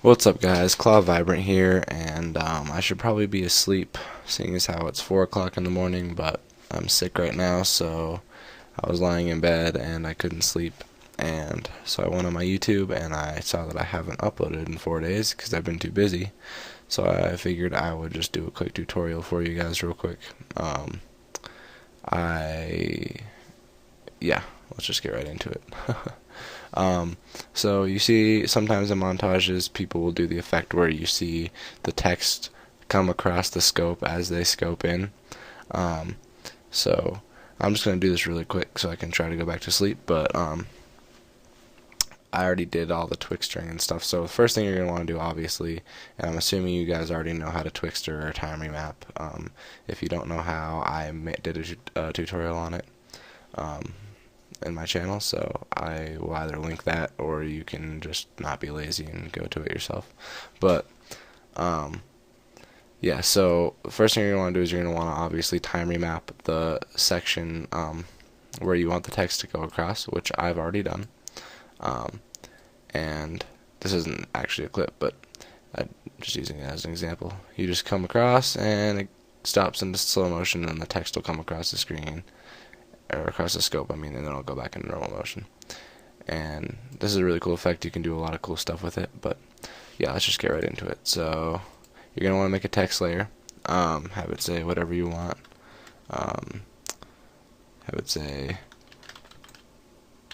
What's up, guys? Cloud Vibrant here, and I should probably be asleep, seeing as how it's 4 o'clock in the morning, but I'm sick right now, so I was lying in bed and I couldn't sleep, and so I went on my YouTube and I saw that I haven't uploaded in 4 days because I've been too busy, so I figured I would just do a quick tutorial for you guys real quick. I yeah, let's just get right into it. So you see sometimes in montages people will do the effect where you see the text come across the scope as they scope in. So I'm just going to do this really quick so I can try to go back to sleep, but I already did all the twixtering and stuff. So the first thing you're going to want to do, obviously, and I'm assuming you guys already know how to twixter or time remap. If you don't know how, I did a tutorial on it in my channel, so I will either link that or you can just not be lazy and go to it yourself. But yeah, so the first thing you're going to want to do is you're going to want to obviously time remap the section where you want the text to go across, which I've already done. And this isn't actually a clip, but I'm just using it as an example. You just come across and it stops into slow motion and the text will come across the screen, or across the scope, and then it'll go back into normal motion. And this is a really cool effect. You can do a lot of cool stuff with it, but yeah, let's just get right into it. So you're going to want to make a text layer, have it say whatever you want, have it say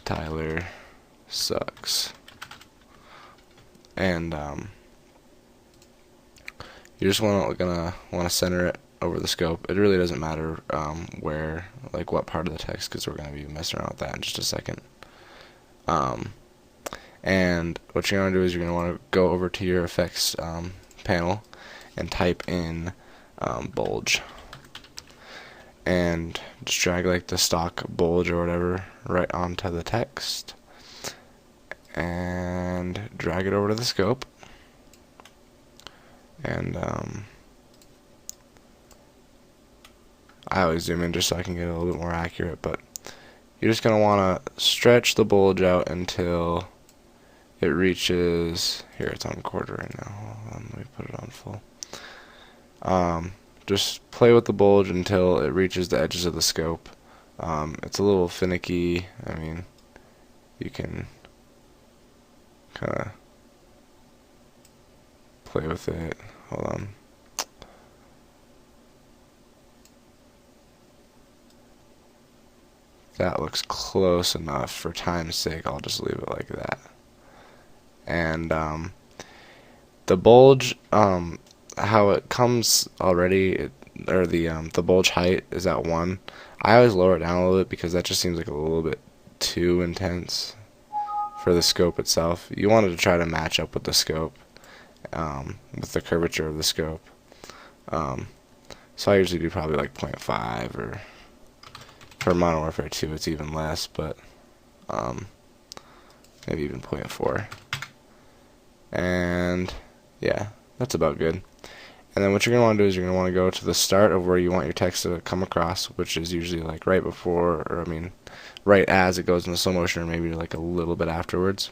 Tyler sucks, and you're just gonna want to center it over the scope. It really doesn't matter where, like what part of the text, because we're going to be messing around with that in just a second. And what you're going to do is you're going to want to go over to your effects panel and type in bulge, and just drag like the stock bulge or whatever right onto the text and drag it over to the scope. And I always zoom in just so I can get a little bit more accurate, but you're just going to want to stretch the bulge out until it reaches, here it's on quarter right now, hold on, let me put it on full. Just play with the bulge until it reaches the edges of the scope. It's a little finicky. You can kind of play with it. Hold on. That looks close enough. For time's sake, I'll just leave it like that. And the bulge, how it comes already, or the bulge height is at 1. I always lower it down a little bit because that just seems like a little bit too intense for the scope itself. You wanted to try to match up with the scope, with the curvature of the scope. So I usually do probably like 0.5, or for Modern Warfare 2 it's even less, but maybe even 0.4. And yeah, that's about good. And then what you're going to want to do is you're going to want to go to the start of where you want your text to come across, which is usually like right before, or right as it goes into slow motion, or maybe like a little bit afterwards.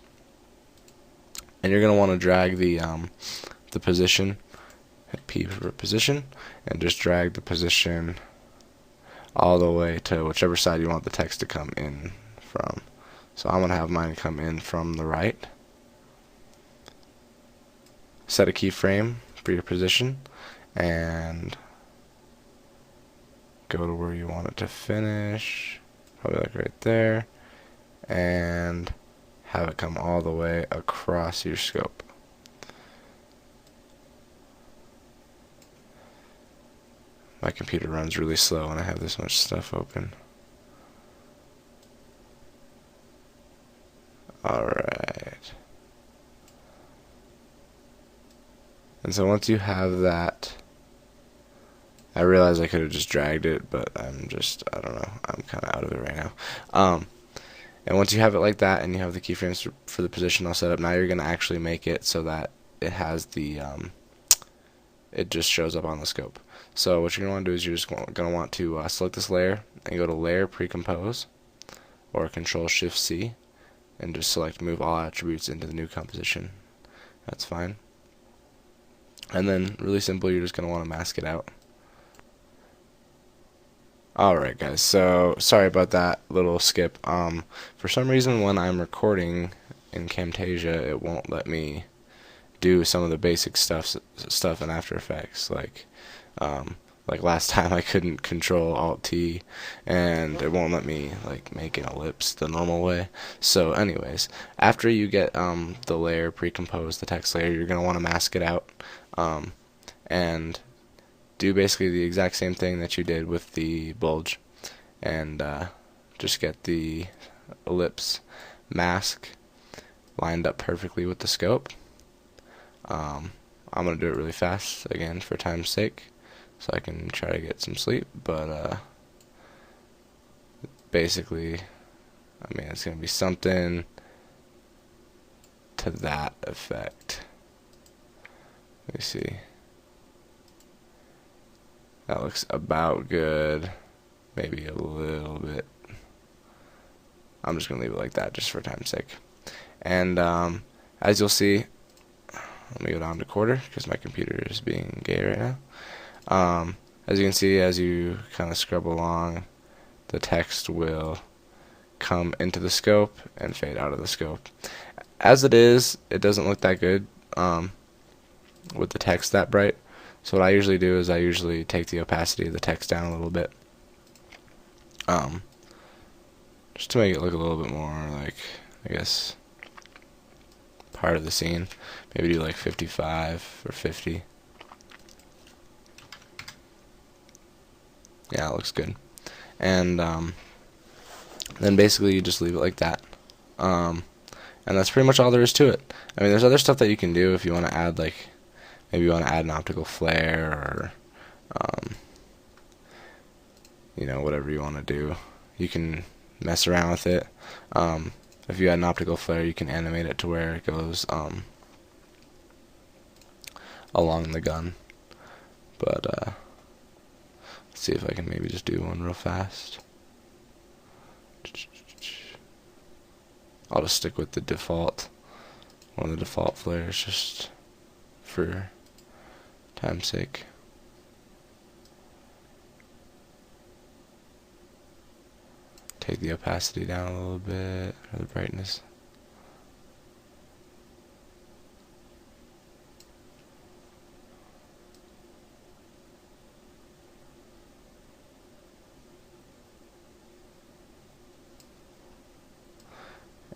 And you're going to want to drag the position, hit P for position, and just drag the position all the way to whichever side you want the text to come in from. So I'm going to have mine come in from the right. Set a keyframe for your position and go to where you want it to finish, probably like right there, and have it come all the way across your scope. My computer runs really slow when I have this much stuff open. Alright. And so once you have that, I realize I could have just dragged it, but I don't know, I'm kind of out of it right now. And once you have it like that and you have the keyframes for the position all set up, now you're going to actually make it so that it has the, it just shows up on the scope. So what you're going to want to do is you're just going to want to select this layer and go to Layer, Pre-Compose, or Control-Shift-C, and just select Move All Attributes into the new composition. That's fine. And then really simple, you're just going to want to mask it out. Alright guys, so sorry about that little skip. For some reason when I'm recording in Camtasia, it won't let me do some of the basic stuff in After Effects, like last time I couldn't control Alt T, and it won't let me like make an ellipse the normal way. So anyways, after you get the layer pre-composed, the text layer, you're gonna want to mask it out, and do basically the exact same thing that you did with the bulge, and just get the ellipse mask lined up perfectly with the scope. I'm gonna do it really fast again for time's sake, so I can try to get some sleep. But basically, I mean, it's gonna be something to that effect. Let me see. That looks about good. Maybe a little bit. I'm just gonna leave it like that just for time's sake. And as you'll see, let me go down to quarter because my computer is being gay right now. As you can see, as you kind of scrub along, the text will come into the scope and fade out of the scope. As it is, it doesn't look that good with the text that bright. So what I usually do is I usually take the opacity of the text down a little bit, just to make it look a little bit more like, I guess, part of the scene. Maybe do like 55 or 50. Yeah, it looks good. And then basically you just leave it like that. And that's pretty much all there is to it. I mean, there's other stuff that you can do if you want to add, like, maybe you want to add an optical flare, or you know, whatever you want to do. You can mess around with it. If you add an optical flare, you can animate it to where it goes along the gun. But let's see if I can maybe just do one real fast. I'll just stick with the default, one of the default flares, just for time's sake. Take the opacity down a little bit, or the brightness.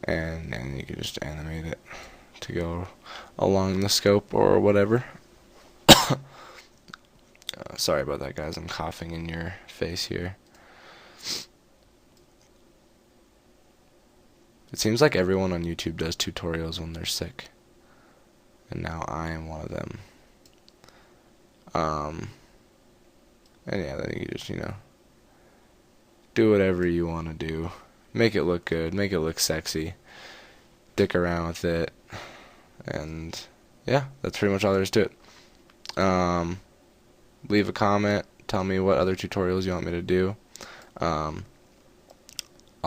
And then you can just animate it to go along the scope or whatever. Sorry about that, guys. I'm coughing in your face here. It seems like everyone on YouTube does tutorials when they're sick, and now I am one of them. And yeah, then you just, you know, do whatever you want to do. Make it look good, make it look sexy, dick around with it, and yeah, that's pretty much all there is to it. Leave a comment, tell me what other tutorials you want me to do. I'll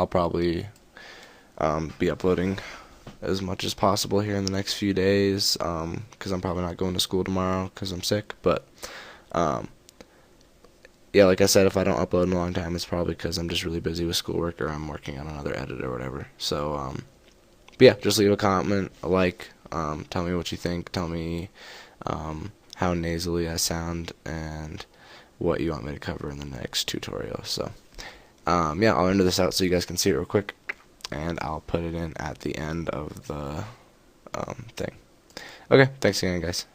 probably be uploading as much as possible here in the next few days, because I'm probably not going to school tomorrow because I'm sick. But yeah, like I said, if I don't upload in a long time, it's probably because I'm just really busy with schoolwork, or I'm working on another edit or whatever. So but yeah, just leave a comment, a like, tell me what you think, tell me how nasally I sound, and what you want me to cover in the next tutorial. So yeah, I'll render this out so you guys can see it real quick, and I'll put it in at the end of the thing. Okay, thanks again, guys.